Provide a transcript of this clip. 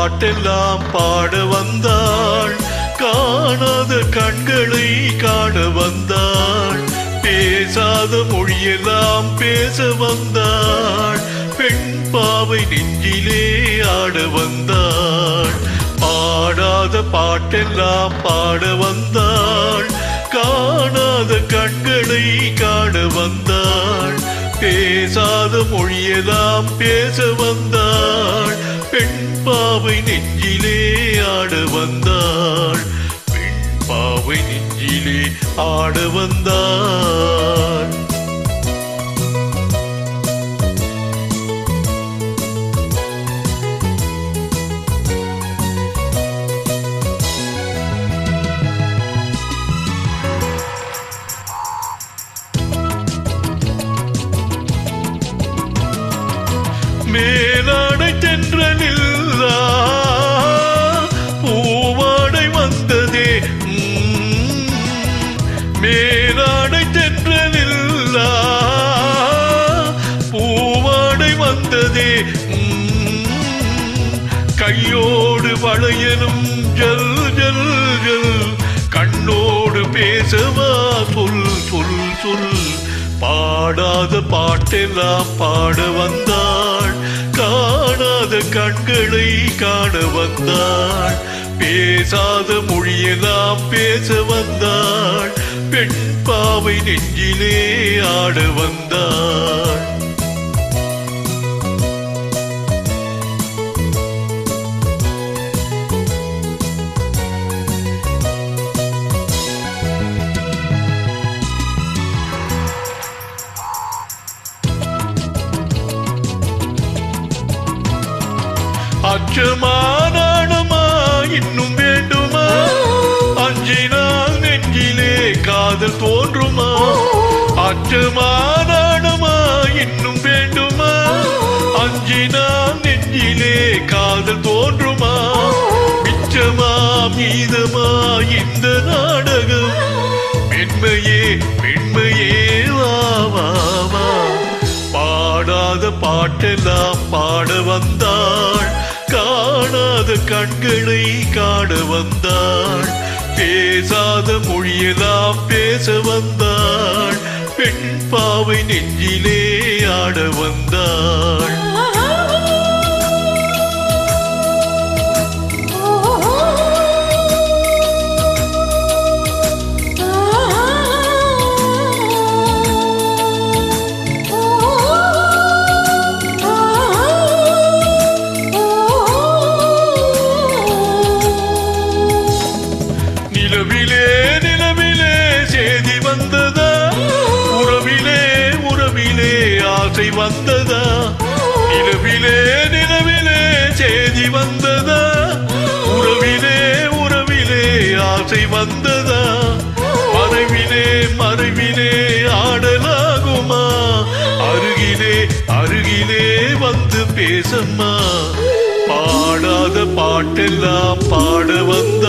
பாட்டெல்லாம் பாட வந்தாள், காணாத கண்களை காண வந்தாள், பேசாத மொழியெல்லாம் பேச வந்தாள், பெண் பாவை நெஞ்சிலே ஆட வந்தாள், பாடாத பாட்டெல்லாம் பாட வந்தாள், காணாத கண்களை காண வந்தாள், பேசாத மொழியெல்லாம் பேச வந்தாள், பெண் பாவை நெஞ்சிலே ஆட வந்தாள், பெண் பாவை நெஞ்சிலே ஆட வந்தாள். மேலாடை தென்றலில் பூவாடை வந்ததே, மேலாடை தென்றலில் பூவாடை வந்ததே, கையோடு வளையலும் ஜல் ஜல் ஜல், கண்ணோடு பேசவா சொல் சொல் சொல், பாடாத பாட்டெல்லாம் பாட வந்தாள், காணாத கண்களை காண வந்தாள், பேசாத மொழியெல்லாம் பேச வந்தாள், பெண் பாவை நெஞ்சிலே ஆட வந்தாள். அச்சமானமா இன்னும் வேண்டுமா, அஞ்சினால் நெஞ்சிலே காதல் தோன்றுமா, அச்சமானமா இன்னும் வேண்டுமா, அஞ்சினால் நெஞ்சிலே காதல் தோன்றுமா, மிச்சமா மீதமா இந்த நாடகம், மென்மையே பெண்மையே வா வா வா, பாடாத பாட்டெல்லாம் பாட வந்தாள், காணாத கண்களை காண வந்தாள், பேசாத மொழியெல்லாம் பேச வந்தாள், பெண் பாவை நெஞ்சிலே ஆட வந்தாள். நிலவிலே நிலவிலே சேதி வந்ததா, உறவிலே உறவிலே ஆசை வந்ததா, நிலவிலே நிலவிலே சேதி வந்ததா, உறவிலே உறவிலே ஆசை வந்ததா, மறைவிலே மறைவிலே ஆடலாகுமா, அருகிலே அருகிலே வந்து பேசம்மா, பாடாத பாட்டெல்லாம் பாட வந்த